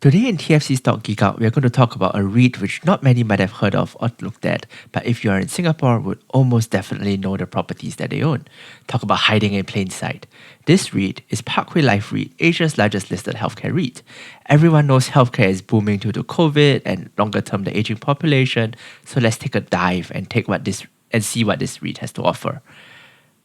Today in TFC Stock Geek Out, we're going to talk about a REIT which not many might have heard of or looked at, but if you are in Singapore, would almost definitely know the properties that they own. Talk about hiding in plain sight. This REIT is Parkway Life REIT, Asia's largest listed healthcare REIT. Everyone knows healthcare is booming due to COVID and longer term the aging population, so let's take a dive and see what this REIT has to offer.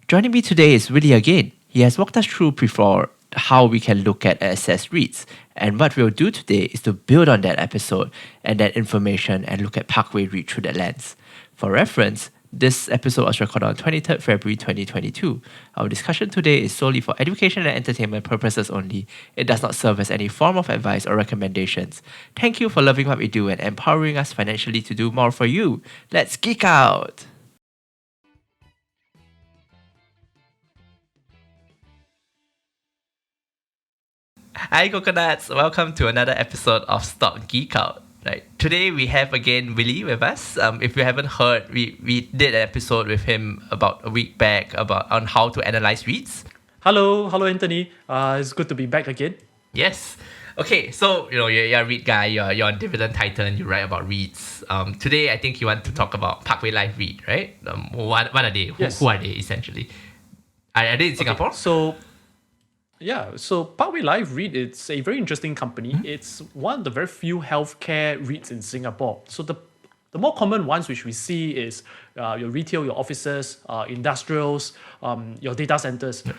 Joining me today is Willie again. He has walked us through before how we can look at assess REITs. And what we'll do today is to build on that episode and that information and look at Parkway REIT through that lens. For reference, this episode was recorded on 23rd February 2022. Our discussion today is solely for education and entertainment purposes only. It does not serve as any form of advice or recommendations. Thank you for loving what we do and empowering us financially to do more for you. Let's geek out! Hi coconuts, welcome to another episode of Stock Geek Out. Right. Today we have again Willie with us. If you haven't heard, we did an episode with him about a week back on how to analyze REITs. Hello Anthony. It's good to be back again. Yes. Okay, so you're a REIT guy, you're on Dividend Titan, you write about REITs. Today I think you want to talk about Parkway Life REIT, right? What are they? Yes. Who are they essentially? Are they in Singapore? Okay, so Parkway Life REIT, it's a very interesting company. Mm-hmm. It's one of the very few healthcare REITs in Singapore. So the more common ones which we see is your retail, your offices, industrials, your data centers. Yeah.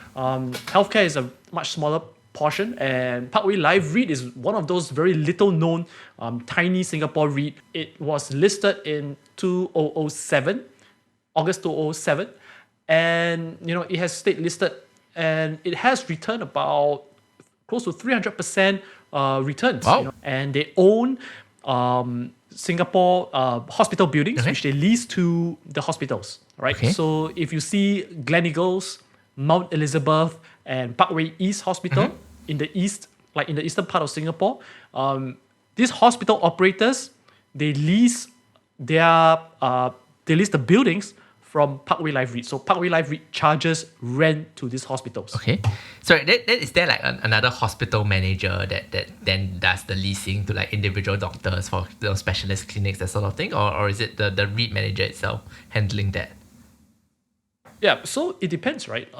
Healthcare is a much smaller portion, and Parkway Life REIT is one of those very little known tiny Singapore REIT. It was listed in 2007, August 2007, and it has stayed listed. And it has returned about close to 300% returns. Wow. And they own Singapore hospital buildings, okay, which they lease to the hospitals. Right. Okay. So if you see Gleneagles, Mount Elizabeth, and Parkway East Hospital, mm-hmm, in the east, like in the eastern part of Singapore, these hospital operators, they lease the buildings from Parkway Life REIT. So Parkway Life REIT charges rent to these hospitals. Okay. So is there like another hospital manager that then does the leasing to like individual doctors for those specialist clinics, that sort of thing? Or is it the REIT manager itself handling that? Yeah, so it depends, right?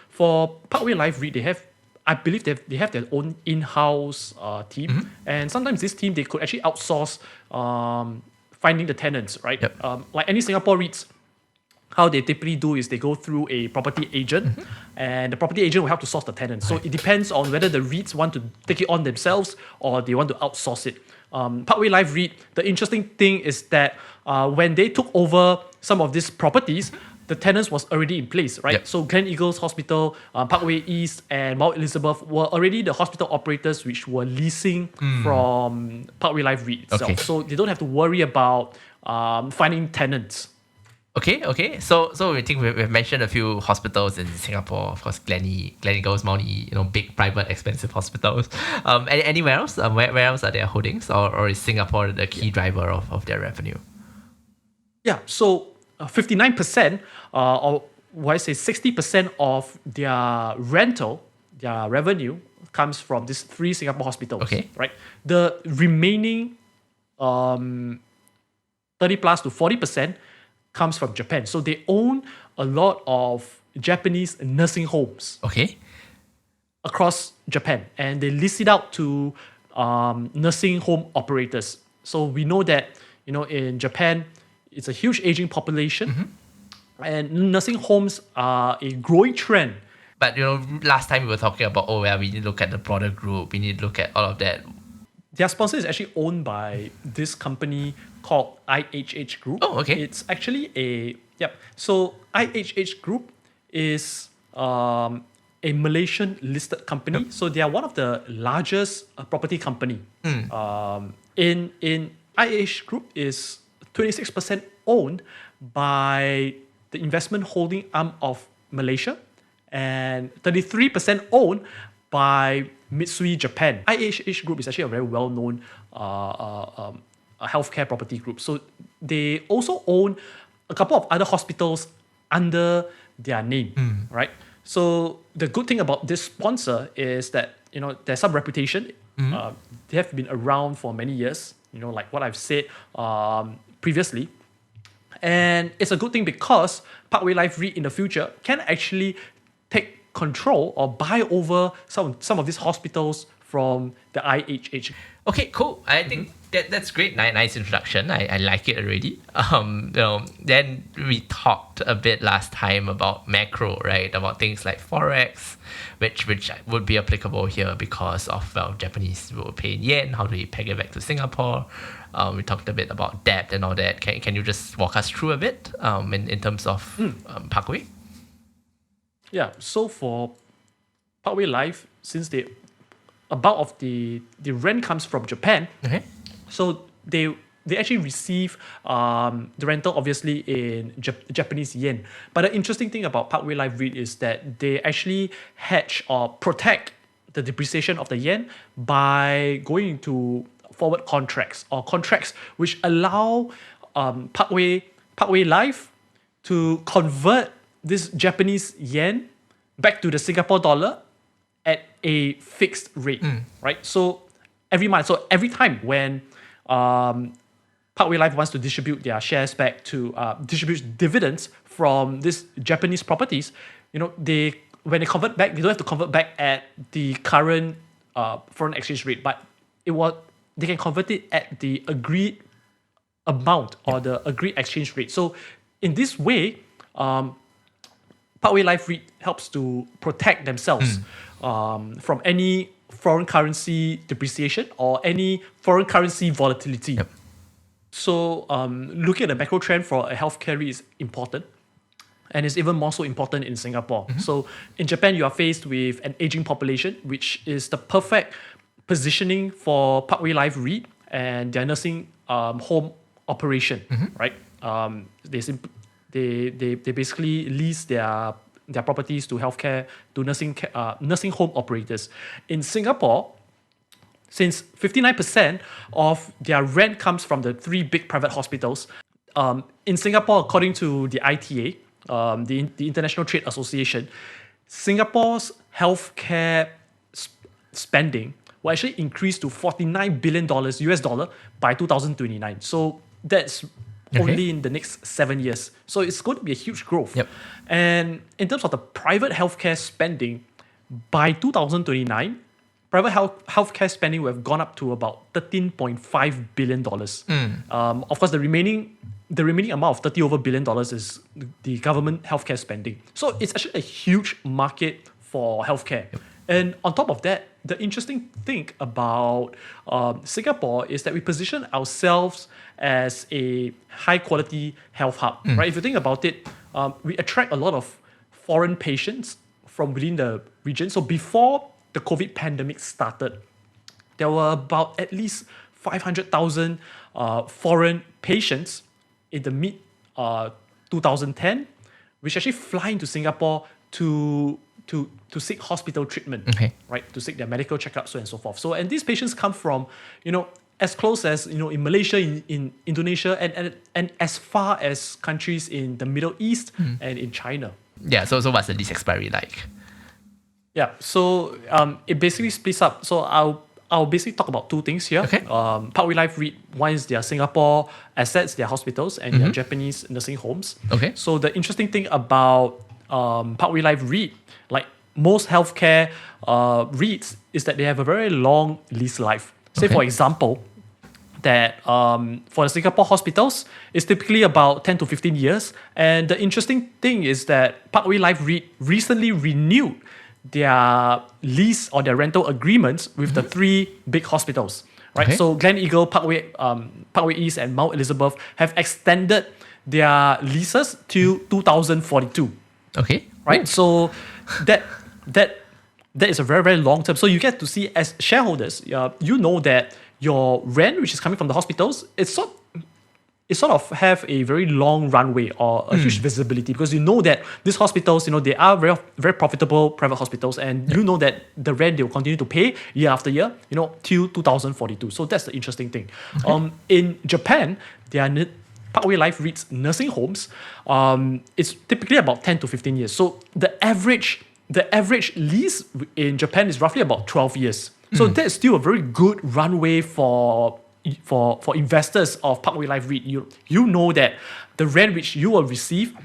For Parkway Life REIT, I believe they have their own in-house team. Mm-hmm. And sometimes this team, they could actually outsource finding the tenants, right? Yep. Like any Singapore REITs, how they typically do is they go through a property agent, mm-hmm, and the property agent will help to source the tenants. Right. So it depends on whether the REITs want to take it on themselves or they want to outsource it. Parkway Life REIT, the interesting thing is that when they took over some of these properties, the tenants was already in place, right? Yep. So Gleneagles Hospital, Parkway East, and Mount Elizabeth were already the hospital operators which were leasing from Parkway Life REIT itself. Okay. So they don't have to worry about finding tenants. Okay. So we think we've mentioned a few hospitals in Singapore. Of course, Gleneagles, Mount E, big, private, expensive hospitals. Anywhere else? Where else are their holdings? Or is Singapore the key driver of their revenue? Yeah, so 59%, or why I say 60% of their rental, their revenue, comes from these 3 Singapore hospitals. Okay. Right? The remaining 30 plus to 40% comes from Japan. So they own a lot of Japanese nursing homes. Okay. Across Japan, and they lease it out to nursing home operators. So we know that in Japan, it's a huge aging population, mm-hmm, and nursing homes are a growing trend. But last time we were talking about we need to look at the broader group. We need to look at all of that. Their sponsor is actually owned by this company called IHH Group. Oh, okay. It's actually So IHH Group is a Malaysian listed company. Yep. So they are one of the largest property company. In IHH Group is 26% owned by the investment holding arm of Malaysia, and 33% owned by Mitsui Japan. IHH Group is actually a very well-known healthcare property group. So they also own a couple of other hospitals under their name, right? So the good thing about this sponsor is that there's some reputation They have been around for many years, like what I've said previously. And it's a good thing because Parkway Life REIT in the future can actually take control or buy over some of these hospitals from the IHH. Okay, cool. I think that's great. Nice introduction. I like it already. Then we talked a bit last time about macro, right? About things like forex, which would be applicable here because of Japanese will pay in yen. How do we peg it back to Singapore? We talked a bit about debt and all that. Can you just walk us through a bit in terms of Parkway? Yeah. So for Parkway Life, since a bulk of the rent comes from Japan, so they actually receive the rental obviously in Japanese yen. But the interesting thing about Parkway Life REIT is that they actually hedge or protect the depreciation of the yen by going into forward contracts or contracts which allow Parkway Life to convert this Japanese yen back to the Singapore dollar at a fixed rate, right? So every month, so every time when Parkway Life wants to distribute their shares back to distribute dividends from these Japanese properties, when they convert back, they don't have to convert back at the current foreign exchange rate, but they can convert it at the agreed amount or the agreed exchange rate. So in this way, Parkway Life REIT helps to protect themselves from any foreign currency depreciation or any foreign currency volatility. Yep. So looking at the macro trend for a healthcare REIT is important. And it's even more so important in Singapore. So in Japan, you are faced with an aging population, which is the perfect positioning for Parkway Life REIT and their nursing home operation, right? They basically lease their properties to nursing home operators. In Singapore, since 59% of their rent comes from the 3 big private hospitals, in Singapore, according to the ITA, the International Trade Association, Singapore's healthcare spending will actually increase to $49 billion US dollar by 2029. So that's only in the next 7 years. So it's going to be a huge growth. Yep. And in terms of the private healthcare spending, by 2029, private healthcare spending will have gone up to about $13.5 billion. Of course, the remaining amount of $30 billion is the government healthcare spending. So it's actually a huge market for healthcare. Yep. And on top of that, the interesting thing about Singapore is that we position ourselves as a high-quality health hub, right? If you think about it, we attract a lot of foreign patients from within the region. So before the COVID pandemic started, there were about at least 500,000 foreign patients in the mid 2010, which actually fly into Singapore to seek hospital treatment, right? To seek their medical checkups, so and so forth. So, and these patients come from, as close as, in Malaysia, in Indonesia, and as far as countries in the Middle East and in China. Yeah, so what's the lease expiry like? Yeah, so it basically splits up. So I'll basically talk about 2 things here. Okay. Parkway Life REIT, one is their Singapore assets, their hospitals, and their Japanese nursing homes. Okay. So the interesting thing about Parkway Life REIT, like most healthcare REITs, is that they have a very long lease life. Say, for example, that for the Singapore hospitals, it's typically about 10 to 15 years. And the interesting thing is that Parkway Life REIT recently renewed their lease or their rental agreements with the 3 big hospitals, right? So Gleneagle, Parkway East, and Mount Elizabeth have extended their leases to 2042. Okay. Right? Ooh. So that is a very, very long term. So you get to see, as shareholders, you know that your rent, which is coming from the hospitals, it sort of have a very long runway or a huge visibility, because you know that these hospitals, they are very, very profitable private hospitals, and you know that the rent they will continue to pay year after year, till 2042. So that's the interesting thing. In Japan, Parkway Life REIT's nursing homes, it's typically about 10 to 15 years. So the average lease in Japan is roughly about 12 years. So that's still a very good runway for investors of Parkway Life REIT. You know that the rent which you will receive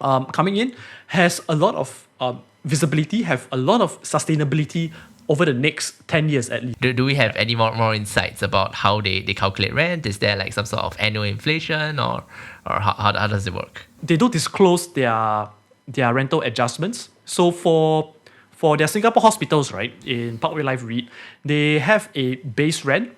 coming in has a lot of visibility, have a lot of sustainability over the next 10 years at least. Do we have any more insights about how they calculate rent? Is there like some sort of annual inflation or how does it work? They don't disclose their rental adjustments. So for their Singapore hospitals, right, in Parkway Life REIT, they have a base rent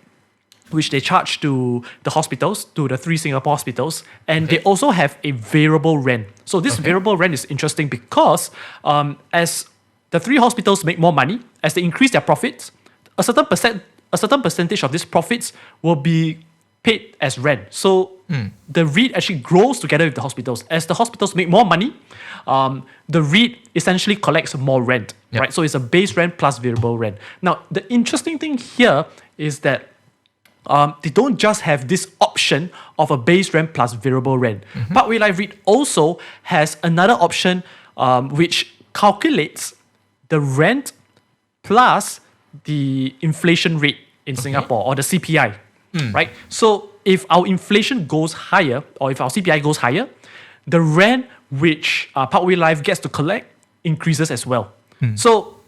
which they charge to the hospitals, to the 3 Singapore hospitals, and they also have a variable rent. So this variable rent is interesting because as the 3 hospitals make more money, as they increase their profits, a certain percentage of these profits will be paid as rent. So the REIT actually grows together with the hospitals. As the hospitals make more money, the REIT essentially collects more rent, right? So it's a base rent plus variable rent. Now, the interesting thing here is that they don't just have this option of a base rent plus variable rent. Parkway Life REIT also has another option which calculates the rent plus the inflation rate in Singapore, or the CPI, right? So if our inflation goes higher, or if our CPI goes higher, the rent which Parkway Life gets to collect increases as well. So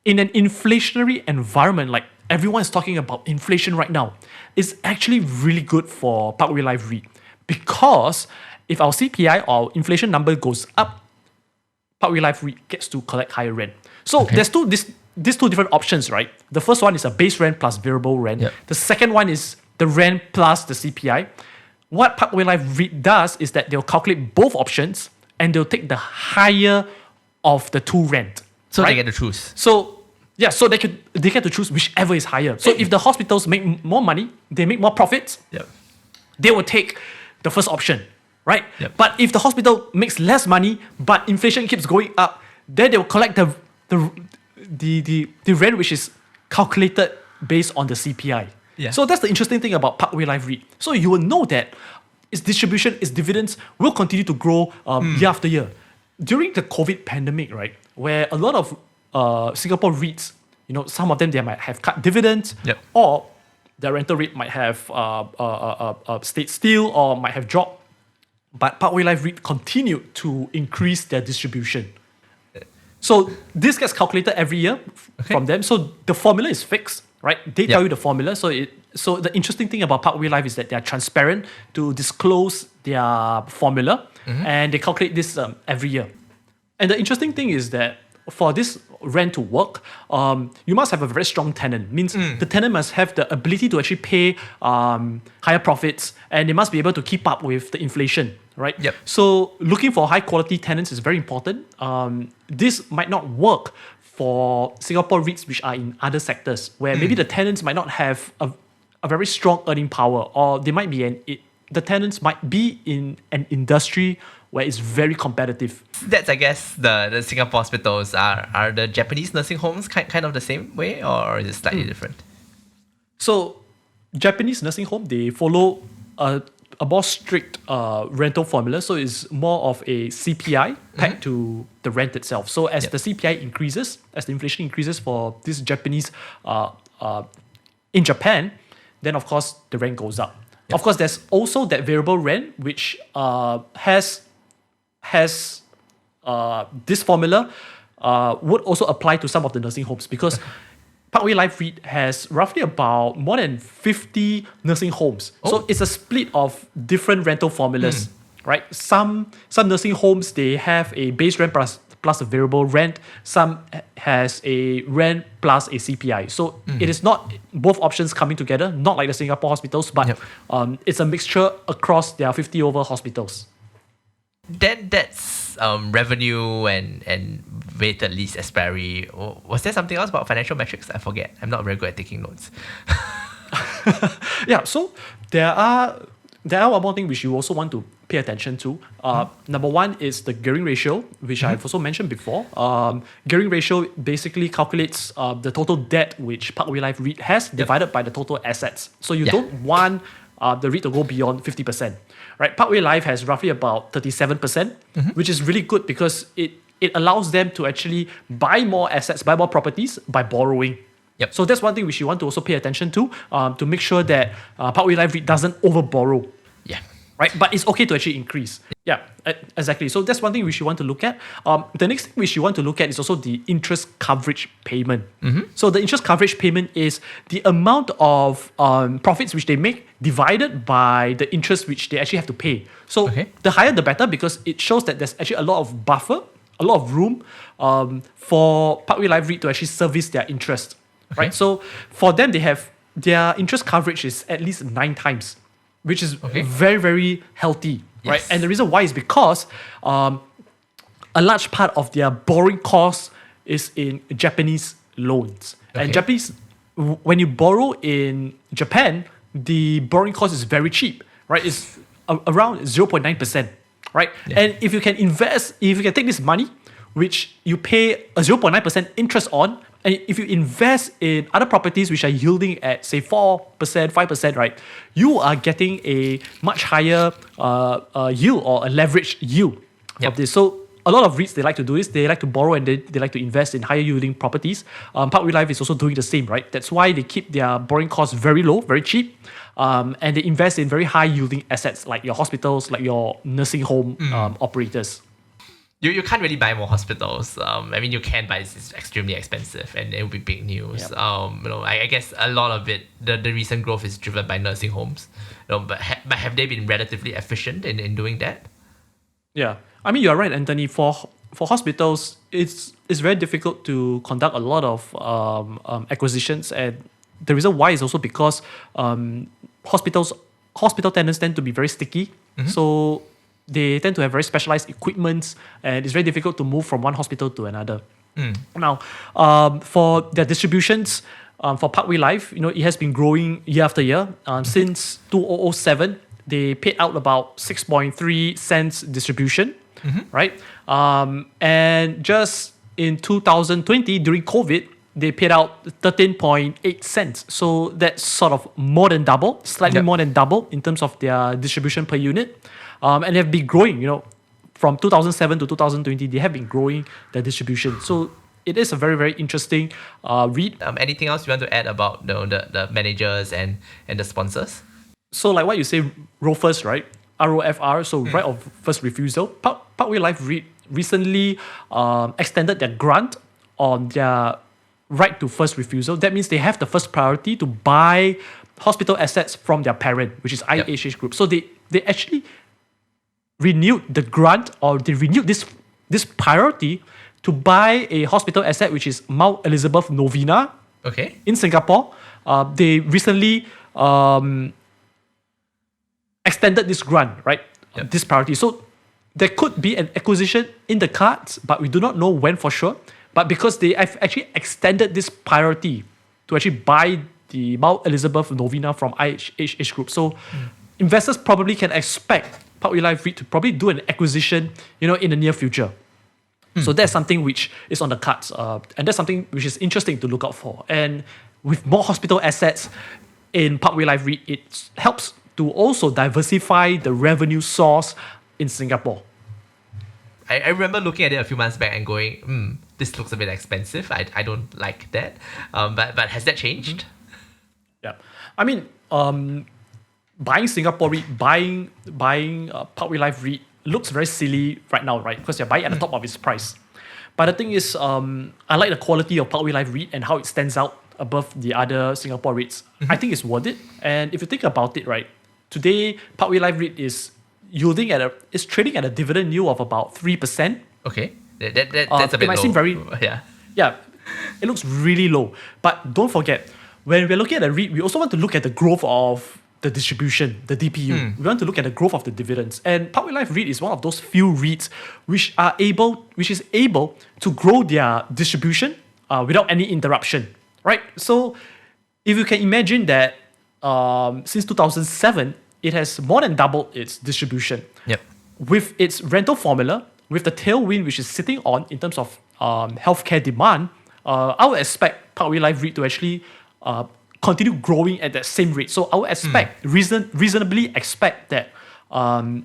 in an inflationary environment, like everyone is talking about inflation right now, it's actually really good for Parkway Life REIT, because if our CPI or inflation number goes up, Parkway Life REIT gets to collect higher rent. So there's these two different options, right? The first one is a base rent plus variable rent. The second one is the rent plus the CPI. What Parkway Life REIT does is that they'll calculate both options and they'll take the higher of the 2 rent. So they get to choose. So they get to choose whichever is higher. So if the hospitals make more money, they make more profits, they will take the first option, right? But if the hospital makes less money, but inflation keeps going up, then they will collect the rent which is calculated based on the CPI. So that's the interesting thing about Parkway Life REIT. So you will know that its distribution, its dividends will continue to grow year after year. During the COVID pandemic, right, where a lot of Singapore REITs, some of them, they might have cut dividends, or their rental rate might have stayed still or might have dropped. But Parkway Life REIT continued to increase their distribution. So this gets calculated every year from them. So the formula is fixed, right? They tell you the formula. So the interesting thing about Parkway Life is that they are transparent to disclose their formula, and they calculate this every year. And the interesting thing is that for this rent to work, you must have a very strong tenant. Means the tenant must have the ability to actually pay higher profits, and they must be able to keep up with the inflation, right? So looking for high quality tenants is very important. This might not work for Singapore REITs which are in other sectors, where maybe the tenants might not have a very strong earning power, or they might be the tenants might be in an industry where it's very competitive. That's, I guess, the Singapore hospitals. Are the Japanese nursing homes kind of the same way, or is it slightly different? So Japanese nursing home, they follow a more strict rental formula. So it's more of a CPI pegged to the rent itself. So as the CPI increases, as the inflation increases for this Japanese in Japan, then of course the rent goes up. Of course, there's also that variable rent which has this formula would also apply to some of the nursing homes, because Parkway Life REIT has roughly about more than 50 nursing homes. So it's a split of different rental formulas, right? Some nursing homes, they have a base rent plus a variable rent. Some has a rent plus a CPI. So it is not both options coming together, not like the Singapore hospitals, but it's a mixture across their 50 over hospitals. That's revenue and weighted lease expiry. Was there something else about financial metrics? I forget. I'm not very good at taking notes. So there are one more thing which you also want to pay attention to. Number one is the gearing ratio, which I've also mentioned before. Gearing ratio basically calculates the total debt which Parkway Life REIT has divided by the total assets. So you don't want the REIT to go beyond 50%. Right? Parkway Life has roughly about 37%, which is really good because it allows them to actually buy more assets, buy more properties by borrowing. Yep. So that's one thing which you want to also pay attention to make sure that Parkway Life REIT doesn't overborrow. Yeah. Right, but it's okay to actually increase. Yeah, exactly. So that's one thing which you want to look at. The next thing which you want to look at is also the interest coverage payment. So the interest coverage payment is the amount of profits which they make divided by the interest which they actually have to pay. So the higher the better, because it shows that there's actually a lot of buffer, a lot of room for Parkway Life REIT to actually service their interest. Right, so for them, they have their interest coverage is at least 9 times. Which is very, very healthy, right? And the reason why is because a large part of their borrowing cost is in Japanese loans. And Japanese, when you borrow in Japan, the borrowing cost is very cheap, right? It's around 0.9%, right? And if you can invest, if you can take this money, which you pay a 0.9% interest on, and if you invest in other properties which are yielding at, say, 4%, 5%, right, you are getting a much higher yield or a leveraged yield of this. So a lot of REITs, they like to do this. They like to borrow and they like to invest in higher yielding properties. Parkway Life is also doing the same, right? That's why they keep their borrowing costs very low, very cheap. And they invest in very high yielding assets like your hospitals, like your nursing home operators. You can't really buy more hospitals. I mean, you can, but it's extremely expensive, and it will be big news. I guess a lot of it, the recent growth is driven by nursing homes. But have they been relatively efficient in doing that? Yeah, I mean, you're right, Anthony. For hospitals, it's very difficult to conduct a lot of acquisitions, and the reason why is also because hospital tenants tend to be very sticky. So they tend to have very specialized equipment, and it's very difficult to move from one hospital to another. Now, for their distributions, for Parkway Life, it has been growing year after year. Since 2007, they paid out about 6.3 cents distribution, right? And just in 2020, during COVID, they paid out 13.8 cents. So that's sort of more than double, slightly more than double in terms of their distribution per unit. And they've been growing, from 2007 to 2020, they have been growing their distribution. So it is a very, very interesting read. Anything else you want to add about the managers and the sponsors? So like what you say, ROFRs, right? ROFR, so right of first refusal. Parkway Life REIT recently extended their grant on their right to first refusal. That means they have the first priority to buy hospital assets from their parent, which is IHH Group. So they actually renewed the grant, or they renewed this priority to buy a hospital asset, which is Mount Elizabeth Novena in Singapore. They recently extended this grant, right? This priority. So there could be an acquisition in the cards, but we do not know when for sure. But because they have actually extended this priority to actually buy the Mount Elizabeth Novena from IHH Group. So investors probably can expect Parkway Life REIT to probably do an acquisition, in the near future. So that's something which is on the cards. And that's something which is interesting to look out for. And with more hospital assets in Parkway Life REIT, it helps to also diversify the revenue source in Singapore. I remember looking at it a few months back and going, this looks a bit expensive. I don't like that. But has that changed? Yeah. I mean, buying Singapore REIT, buying Parkway Life REIT looks very silly right now, right? Because you're buying at the top of its price. But the thing is, I like the quality of Parkway Life REIT and how it stands out above the other Singapore REITs. I think it's worth it. And if you think about it, right, today Parkway Life REIT is trading at a dividend yield of about 3%. Okay, that's a bit low. It might seem very yeah, it looks really low. But don't forget, when we're looking at a REIT, we also want to look at the growth of the distribution, the DPU. We want to look at the growth of the dividends. And Parkway Life REIT is one of those few REITs which is able to grow their distribution without any interruption, right? So if you can imagine that since 2007, it has more than doubled its distribution. With its rental formula, with the tailwind which is sitting on in terms of healthcare demand, I would expect Parkway Life REIT to actually continue growing at that same rate. So I would expect, reasonably expect that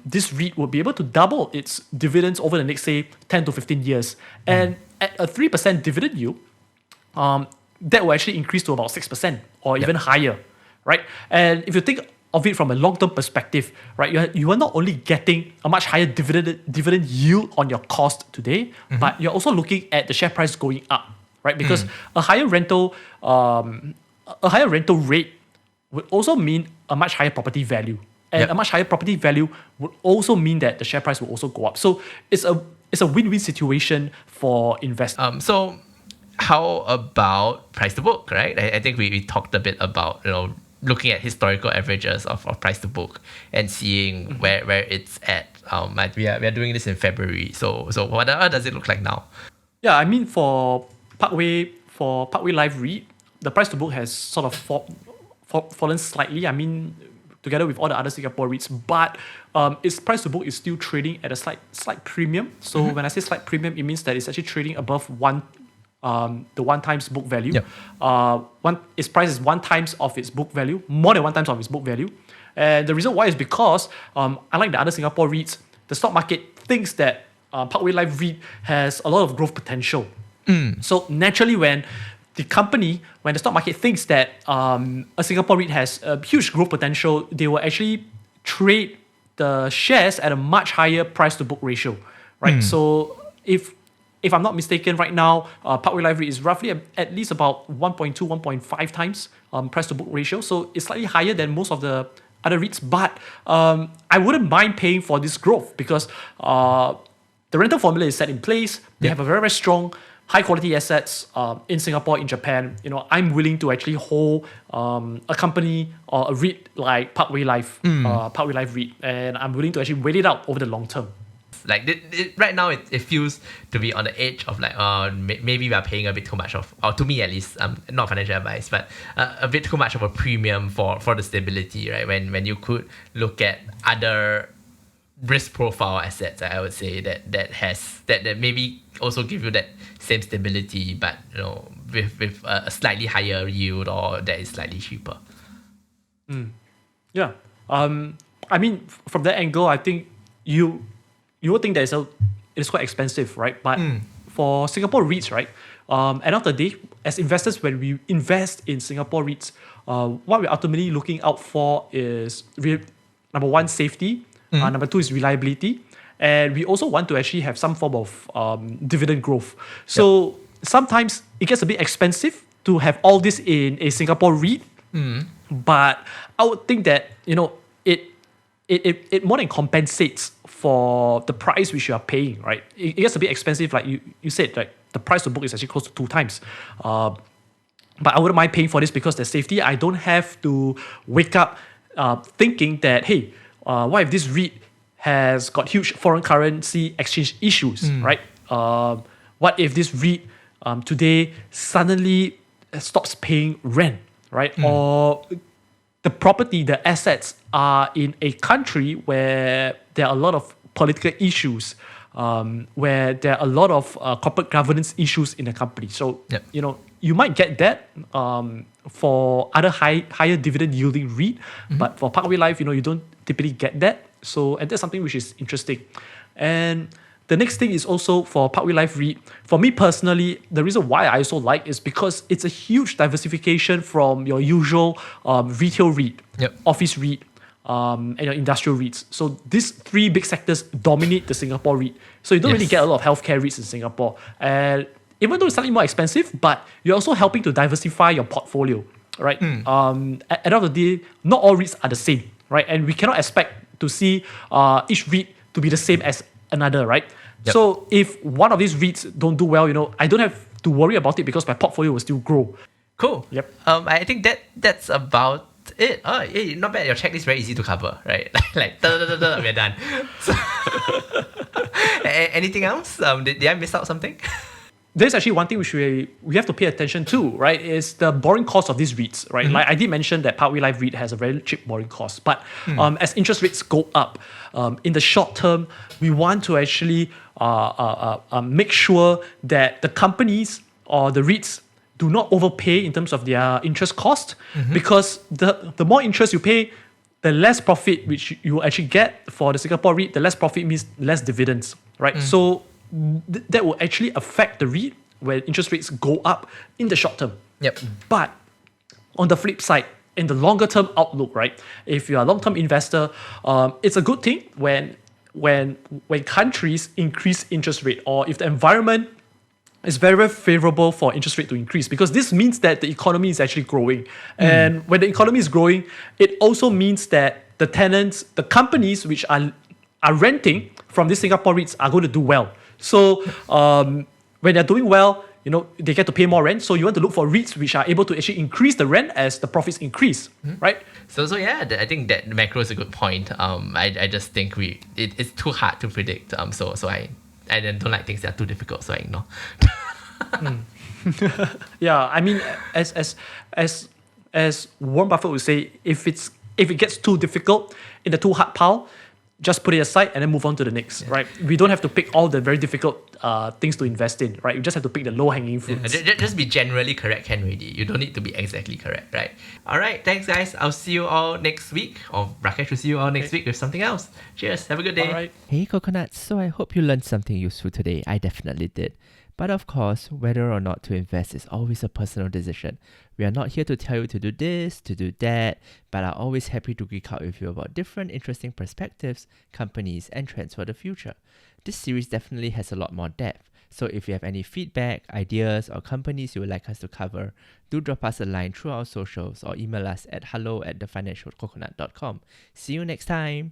this REIT will be able to double its dividends over the next, say, 10 to 15 years. And at a 3% dividend yield, that will actually increase to about 6% or even higher, right? And if you think of it from a long-term perspective, right, you are not only getting a much higher dividend yield on your cost today, but you're also looking at the share price going up, right? Because a higher rental rate would also mean a much higher property value. And a much higher property value would also mean that the share price will also go up. So it's a win-win situation for investors. So how about price to book, right? I think we talked a bit about, looking at historical averages of price to book and seeing where it's at. We are doing this in February. So what does it look like now? Yeah, I mean for Parkway Life REIT, the price to book has sort of fallen slightly. I mean, together with all the other Singapore REITs, but its price to book is still trading at a slight premium. So when I say slight premium, it means that it's actually trading above the 1 times book value. Its price is 1 times of its book value, more than 1 times of its book value. And the reason why is because, unlike the other Singapore REITs, the stock market thinks that Parkway Life REIT has a lot of growth potential. So naturally, when the stock market thinks that a Singapore REIT has a huge growth potential, they will actually trade the shares at a much higher price to book ratio, right? So if I'm not mistaken, right now, Parkway Life REIT is roughly at least about 1.2, 1.5 times price to book ratio. So it's slightly higher than most of the other REITs, but I wouldn't mind paying for this growth because the rental formula is set in place. They have a very, very strong high quality assets in Singapore, in Japan. I'm willing to actually hold a company or a REIT like Parkway Life REIT, and I'm willing to actually wait it out over the long term. Like right now, it feels to be on the edge of like, maybe we are paying a bit too much of, or to me at least, not financial advice, but a bit too much of a premium for the stability, right? When you could look at other risk profile assets, I would say that maybe also give you that same stability, but with a slightly higher yield or that is slightly cheaper. Yeah. I mean, from that angle, I think you would think that it is quite expensive, right? But for Singapore REITs, right, end of the day, as investors, when we invest in Singapore REITs, what we're ultimately looking out for is number one, safety. Number two is reliability. And we also want to actually have some form of dividend growth. So sometimes it gets a bit expensive to have all this in a Singapore REIT. But I would think that, it more than compensates for the price which you are paying, right? It gets a bit expensive, like you said, like the price to book is actually close to 2 times. But I wouldn't mind paying for this because there's safety. I don't have to wake up thinking that, hey, what if this REIT has got huge foreign currency exchange issues, right? What if this REIT today suddenly stops paying rent, right? Or the assets are in a country where there are a lot of political issues, where there are a lot of corporate governance issues in the company. So, you might get that for other higher dividend yielding REIT, but for Parkway Life, you don't typically get that. So, and that's something which is interesting. And the next thing is also for Parkway Life REIT. For me personally, the reason why I also like is because it's a huge diversification from your usual retail REIT, office REIT, and your industrial REITs. So these 3 big sectors dominate the Singapore REIT. So you don't really get a lot of healthcare REITs in Singapore. And even though it's slightly more expensive, but you're also helping to diversify your portfolio, right? At the end of the day, not all REITs are the same, right? And we cannot expect to see each REIT to be the same as another, right? So if one of these REITs don't do well, I don't have to worry about it because my portfolio will still grow. Cool. I think that's about it. Oh, hey, not bad. Your checklist is very easy to cover, right? like we're done. So, anything else? Did I miss out something? There's actually one thing which we have to pay attention to, right? Is the borrowing cost of these REITs, right? Like I did mention that Parkway Life REIT has a very cheap borrowing cost, but as interest rates go up, in the short term, we want to actually make sure that the companies or the REITs do not overpay in terms of their interest cost, because the more interest you pay, the less profit which you actually get for the Singapore REIT. The less profit means less dividends, right? So that will actually affect the REIT when interest rates go up in the short term. Yep. But on the flip side, in the longer term outlook, right? If you are a long term investor, it's a good thing when countries increase interest rate, or if the environment is very, very favorable for interest rate to increase, because this means that the economy is actually growing. And when the economy is growing, it also means that the tenants, the companies which are renting from these Singapore REITs are going to do well. So when they're doing well, they get to pay more rent. So you want to look for REITs which are able to actually increase the rent as the profits increase, right? So yeah, I think that macro is a good point. I just think it's too hard to predict. So I don't like things that are too difficult, so I ignore. Yeah, I mean, as Warren Buffett would say, if it gets too difficult in the too hard pile, just put it aside and then move on to the next, right? We don't have to pick all the very difficult things to invest in, right? We just have to pick the low-hanging fruits. Just be generally correct, Ken, already. You don't need to be exactly correct, right? All right, thanks, guys. I'll see you all next week. Or Rakesh will see you all next week with something else. Cheers. Have a good day. All right. Hey, coconuts. So I hope you learned something useful today. I definitely did. But of course, whether or not to invest is always a personal decision. We are not here to tell you to do this, to do that, but are always happy to geek out with you about different interesting perspectives, companies, and trends for the future. This series definitely has a lot more depth. So if you have any feedback, ideas, or companies you would like us to cover, do drop us a line through our socials or email us at hello@thefinancialcoconut.com. See you next time!